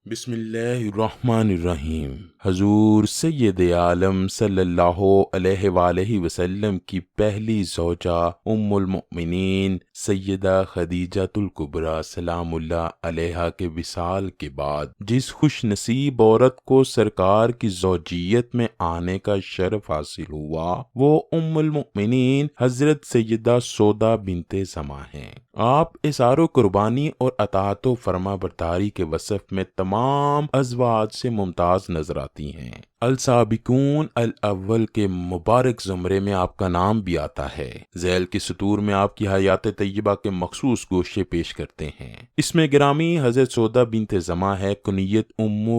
بسم اللہ الرحمن الرحیم۔ حضور سید عالم صلی اللہ علیہ وآلہ وسلم کی پہلی زوجہ ام المؤمنین سیدہ خدیجۃ الکبریٰ سلام اللہ علیہا کے وصال کے بعد جس خوش نصیب عورت کو سرکار کی زوجیت میں آنے کا شرف حاصل ہوا وہ ام المؤمنین حضرت سیدہ سودا بنت زمعہ ہیں۔ آپ اظہار و قربانی اور اطاعت و فرما برداری کے وصف میں تمام ازواج سے ممتاز نظر آتی ہیں۔ السابقون الاول کے مبارک زمرے میں آپ کا نام بھی آتا ہے۔ ذیل کے سطور میں آپ کی حیات طیبہ کے مخصوص گوشے پیش کرتے ہیں۔ اس میں گرامی حضرت سودا بنت زمعہ ہے، کنیت ام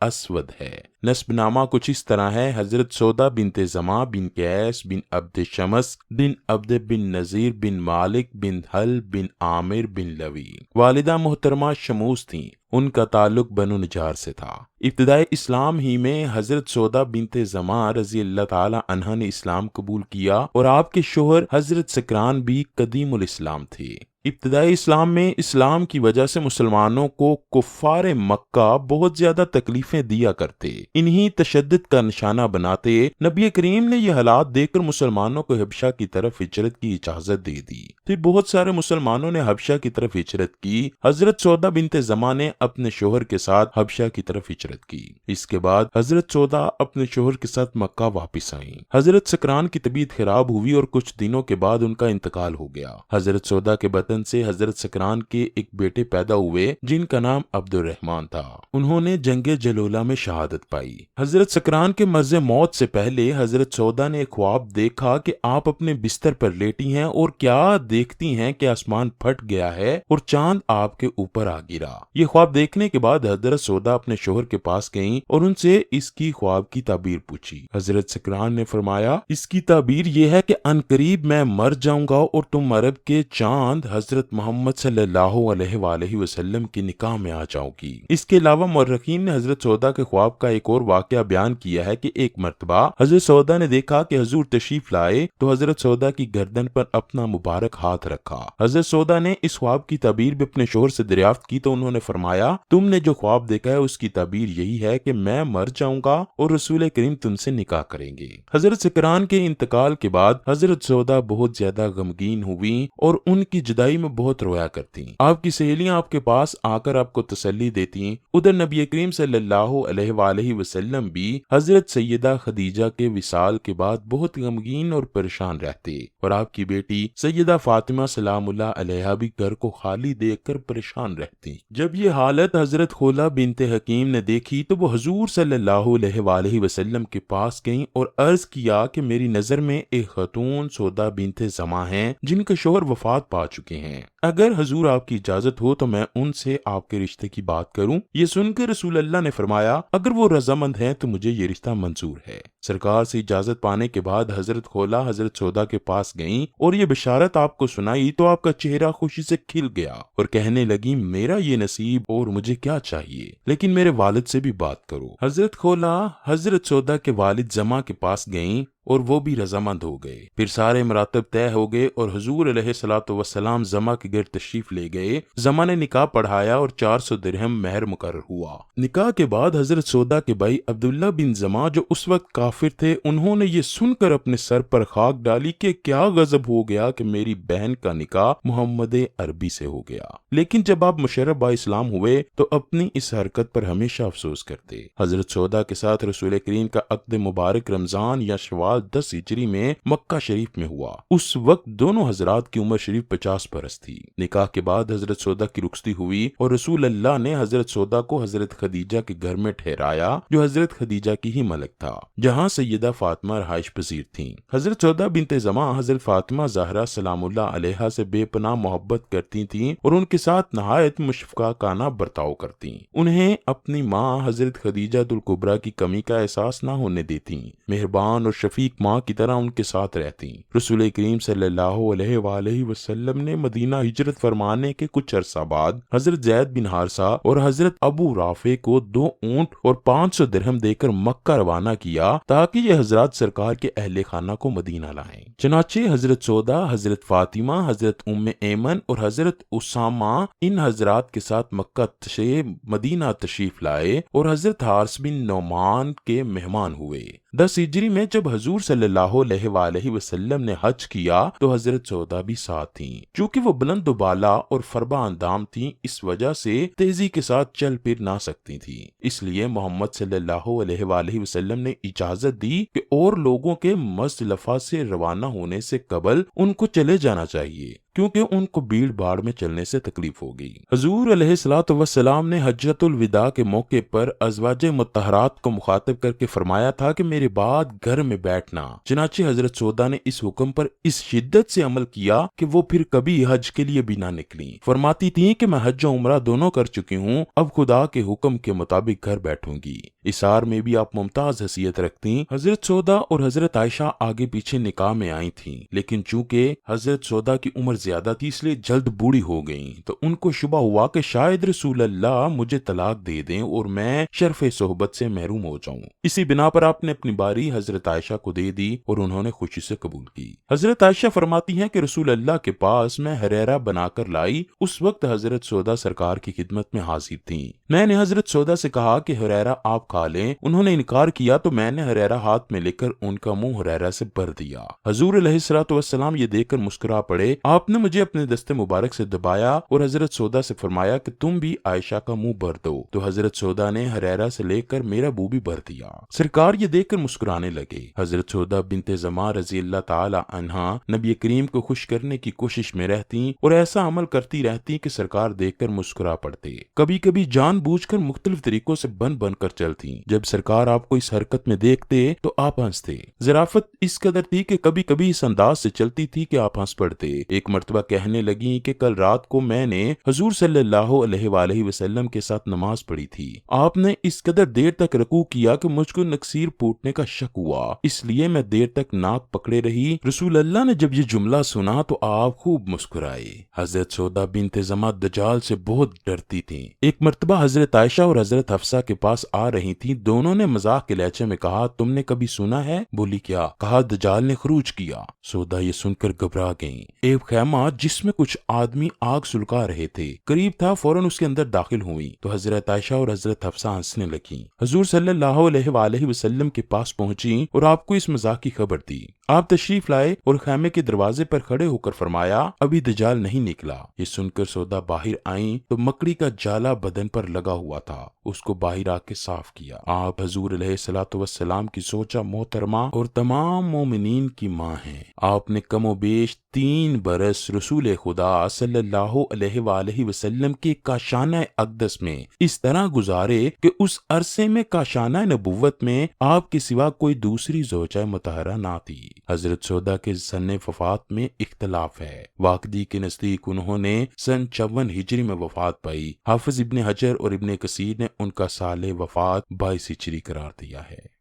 اسود ہے۔ نسب نامہ کچھ اس طرح ہے: حضرت سودا بنت زمعہ بن قیس بن عبد شمس بن عبد بن نذیر بن مالک بن حل بن عامر بن لوی۔ والدہ محترمہ شموس تھیں، ان کا تعلق بنو نجار سے تھا۔ ابتدائے اسلام ہی میں حضرت سودا بنت زمعہ رضی اللہ تعالی عنہا نے اسلام قبول کیا اور آپ کے شوہر حضرت سکران بھی قدیم الاسلام تھے۔ ابتدائی اسلام میں اسلام کی وجہ سے مسلمانوں کو کفار مکہ بہت زیادہ تکلیفیں دیا کرتے، انہی تشدد کا نشانہ بناتے نبی کریم نے یہ حالات دیکھ کر مسلمانوں کو حبشہ کی طرف ہجرت کی اجازت دے دی۔ پھر بہت سارے مسلمانوں نے حبشہ کی طرف ہجرت کی۔ حضرت سودا بنت زمعہ نے اپنے شوہر کے ساتھ حبشہ کی طرف ہجرت کی۔ اس کے بعد حضرت سودا اپنے شوہر کے ساتھ مکہ واپس آئیں۔ حضرت سکران کی طبیعت خراب ہوئی اور کچھ دنوں کے بعد ان کا انتقال ہو گیا۔ حضرت سودا کے بطن سے حضرت سکران کے ایک بیٹے پیدا ہوئے جن کا نام عبد الرحمن تھا۔ انہوں نے جنگ جلولہ میں شہادت پائی۔ حضرت سکران کے مرض موت سے پہلے حضرت سودا نے ایک خواب دیکھا کہ آپ اپنے بستر پر لیٹی ہیں اور کیا دیکھتی ہیں کہ آسمان پھٹ گیا ہے اور چاند آپ کے اوپر آ گرا۔ یہ خواب دیکھنے کے بعد حضرت سودا اپنے شوہر کے پاس گئیں اور ان سے اس کی خواب کی تعبیر پوچھی۔ حضرت سکران نے فرمایا، اس کی تعبیر یہ ہے کہ عنقریب میں مر جاؤں گا اور تم عرب کے چاند حضرت محمد صلی اللہ علیہ وآلہ وسلم کی نکاح میں آ جاؤ گی۔ اس کے علاوہ مورخین نے حضرت سودا کے خواب کا ایک اور واقعہ بیان کیا ہے کہ ایک مرتبہ حضرت سودا نے دیکھا کہ حضور تشریف لائے تو حضرت سودا کی گردن پر اپنا مبارک ہاتھ رکھا۔ حضرت سودا نے اس خواب کی تعبیر بھی اپنے شوہر سے دریافت کی تو انہوں نے فرمایا، تم نے جو خواب دیکھا ہے اس کی تعبیر یہی ہے کہ میں مر جاؤں گا اور رسول کریم تم سے نکاح کریں گے۔ حضرت سکران کے انتقال کے بعد حضرت سودا بہت زیادہ غمگین ہوئیں اور ان کی جدائی میں بہت رویا کرتی۔ آپ کی سہیلیاں آپ کے پاس آ کر آپ کو تسلی دیتی۔ ادھر نبی کریم صلی اللہ علیہ وآلہ وسلم بھی حضرت سیدہ خدیجہ کے وصال کے بعد بہت غمگین اور پریشان رہتے اور آپ کی بیٹی سیدہ فاطمہ سلام اللہ علیہا بھی گھر کو خالی دیکھ کر پریشان رہتی۔ جب یہ حالت حضرت خولہ بنت حکیم نے دیکھی تو وہ حضور صلی اللہ علیہ وآلہ وسلم کے پاس گئیں اور عرض کیا کہ میری نظر میں ایک خاتون سودا بنت زمعہ ہیں جن کے شوہر وفات پا چکے ہیں، اگر حضور آپ کی اجازت ہو تو میں ان سے آپ کے رشتے کی بات کروں۔ یہ سن کر رسول اللہ نے فرمایا، اگر وہ رضامند ہیں تو مجھے یہ رشتہ منظور ہے۔ سرکار سے اجازت پانے کے بعد حضرت خولہ حضرت سودا کے پاس گئیں اور یہ بشارت آپ کو سنائی تو آپ کا چہرہ خوشی سے کھل گیا اور کہنے لگی، میرا یہ نصیب اور مجھے کیا چاہیے، لیکن میرے والد سے بھی بات کرو۔ حضرت خولہ حضرت سودا کے والد زمعہ کے پاس گئیں اور وہ بھی رضامند ہو گئے۔ پھر سارے مراتب طے ہو گئے اور حضور علیہ الصلوۃ والسلام زمعہ کے گھر تشریف لے گئے۔ زمعہ نے نکاح پڑھایا اور 400 درہم مہر مقرر ہوا۔ نکاح کے بعد حضرت سودا کے بھائی عبداللہ بن زمعہ جو اس وقت کافر تھے، انہوں نے یہ سن کر اپنے سر پر خاک ڈالی کہ کیا غضب ہو گیا کہ میری بہن کا نکاح محمد عربی سے ہو گیا۔ لیکن جب آپ مشرف با اسلام ہوئے تو اپنی اس حرکت پر ہمیشہ افسوس کرتے۔ حضرت سودا کے ساتھ رسول کریم کا عقد مبارک رمضان یا شوال 10 ہجری میں مکہ شریف میں ہوا۔ اس وقت دونوں حضرات کی عمر شریف 50 برس تھی۔ نکاح کے بعد حضرت سودا کی رخصتی ہوئی اور رسول اللہ نے حضرت سودا کو حضرت خدیجہ کے گھر میں ٹھہرایا جو حضرت خدیجہ کی ہی ملک تھا، جہاں سیدہ فاطمہ رہائش پذیر تھیں۔ حضرت سودا بنت زمعہ حضرت فاطمہ زہرا سلام اللہ علیہا سے بے پناہ محبت کرتی تھیں اور ان کے ساتھ نہایت مشفقانہ برتاؤ کرتی۔ انہیں اپنی ماں حضرت خدیجہ الکبریٰ کی کمی کا احساس نہ ہونے دیتی۔ مہربان اور شفیق شفیق ماں کی طرح ان کے ساتھ رہتی۔ رسول کریم صلی اللہ علیہ وآلہ وسلم نے مدینہ ہجرت فرمانے کے کچھ عرصہ بعد حضرت زید بن حارثہ اور حضرت ابو رافع کو 2 اونٹ اور 500 درہم دے کر مکہ روانہ کیا تاکہ یہ حضرات سرکار کے اہل خانہ کو مدینہ لائیں۔ چنانچہ حضرت سودا، حضرت فاطمہ، حضرت ام ایمن اور حضرت اسامہ ان حضرات کے ساتھ مکہ سے مدینہ تشریف لائے اور حضرت حارث بن نعمان کے مہمان ہوئے۔ 10 ہجری میں جب حضور صلی اللہ علیہ وآلہ وسلم نے حج کیا تو حضرت سودا بھی ساتھ تھیں۔ چونکہ وہ بلند و بالا اور فربا اندام تھیں، اس وجہ سے تیزی کے ساتھ چل پھر نہ سکتی تھیں، اس لیے محمد صلی اللہ علیہ وآلہ وسلم نے اجازت دی کہ اور لوگوں کے مزدلفہ سے روانہ ہونے سے قبل ان کو چلے جانا چاہیے، کیونکہ ان کو بھیڑ بھاڑ میں چلنے سے تکلیف ہوگی۔ حضور علیہ الصلوۃ والسلام نے حجۃ الوداع کے موقع پر ازواج مطہرات کو مخاطب کر کے فرمایا تھا کہ میرے بعد گھر میں بیٹھنا۔ چنانچہ حضرت سودا نے اس حکم پر اس شدت سے عمل کیا کہ وہ پھر کبھی حج کے لیے بھی نہ نکلیں۔ فرماتی تھیں کہ میں حج و عمرہ دونوں کر چکی ہوں، اب خدا کے حکم کے مطابق گھر بیٹھوں گی۔ اسار میں بھی آپ ممتاز حیثیت رکھتیں۔ حضرت سودا اور حضرت عائشہ آگے پیچھے نکاح میں آئی تھیں، لیکن چونکہ حضرت سودا کی عمر زیادہ تھی اس لیے جلد بوڑھی ہو گئیں، تو ان کو شبہ ہوا کہ شاید رسول اللہ مجھے طلاق دے دیں اور میں شرف صحبت سے محروم ہو جاؤں۔ اسی بنا پر آپ نے اپنی باری حضرت عائشہ کو دے دی اور انہوں نے خوشی سے قبول کی۔ حضرت عائشہ فرماتی ہیں کہ رسول اللہ کے پاس میں ہریرہ بنا کر لائی، اس وقت حضرت سودا سرکار کی خدمت میں حاضر تھیں۔ میں نے حضرت سودا سے کہا کہ ہریرہ آپ کھا لیں، انہوں نے انکار کیا تو میں نے ہریرہ ہاتھ میں لے کر ان کا منہ ہریرہ سے بھر دیا۔ حضور علیہ الصلوۃ والسلام یہ دیکھ کر مسکرا پڑے، آپ نے مجھے اپنے دستے مبارک سے دبایا اور حضرت سودا سے فرمایا کہ تم بھی عائشہ کا منہ بھر دو، تو حضرت سودا نے ہریرہ سے لے کر میرا منہ بھی بھر دیا۔ سرکار یہ دیکھ کر مسکرانے لگے۔ حضرت سودا بنت زماں رضی اللہ تعالی عنہا نبی کریم کو خوش کرنے کی کوشش میں رہتی اور ایسا عمل کرتی رہتی کہ سرکار دیکھ کر مسکرا پڑتے۔ کبھی کبھی جان بوجھ کر مختلف طریقوں سے بن بن کر چلتی۔ جب سرکار آپ کو اس حرکت میں دیکھتے تو آپ ہنستے۔ ظرافت اس قدر تھی کہ کبھی کبھی اس انداز سے چلتی تھی کہ آپ ہنس پڑتے۔ ایک مرتبہ کہنے لگی کہ کل رات کو میں نے حضور صلی اللہ علیہ وآلہ وسلم کے ساتھ نماز پڑھی تھی، آپ نے اس قدر دیر تک رکوع کیا کہ مجھ کو نکسیر پھوٹنے کا شک ہوا، اس لیے میں دیر تک ناک پکڑے رہی۔ رسول اللہ نے جب یہ جملہ سنا تو آپ خوب مسکرائے۔ حضرت سودا بنت زماں دجال سے بہت ڈرتی تھیں۔ ایک مرتبہ حضرت عائشہ اور حضرت حفصہ کے پاس آ رہی تھیں، دونوں نے مذاق کے لہجے میں کہا تم نے کبھی سنا ہے؟ بولی کیا؟ کہا دجال نے خروج کیا۔ سودا یہ سن کر گھبرا گئیں۔ ایک خیمہ جس میں کچھ آدمی آگ سلگا رہے تھے قریب تھا، فوراً اس کے اندر داخل ہوئی تو حضرت عائشہ اور حضرت حفصہ ہنسنے لگیں۔ حضور صلی اللہ علیہ وآلہ وسلم کے پاس پہنچی اور آپ کو اس مذاق کی خبر دی۔ آپ تشریف لائے اور خیمے کے دروازے پر کھڑے ہو کر فرمایا ابھی دجال نہیں نکلا۔ یہ سن کر سودا باہر آئیں تو مکڑی کا جالا بدن پر لگا ہوا تھا، اس کو باہر آ کے صاف کیا۔ آپ حضور علیہ الصلوۃ والسلام کی زوجہ محترمہ اور تمام مومنین کی ماں ہیں۔ آپ نے کم و بیش 3 برس رسول خدا صلی اللہ علیہ وآلہ وسلم کے کاشانہ اقدس میں اس طرح گزارے کہ اس عرصے میں کاشانہ نبوت میں آپ کے سوا کوئی دوسری زوجہ مطہرہ نہ تھی۔ حضرت سودا کے سن وفات میں اختلاف ہے۔ واقدی کے نزدیک انہوں نے سن 54 ہجری میں وفات پائی۔ حافظ ابن حجر اور ابن کثیر نے ان کا سال وفات 22 ہجری قرار دیا ہے۔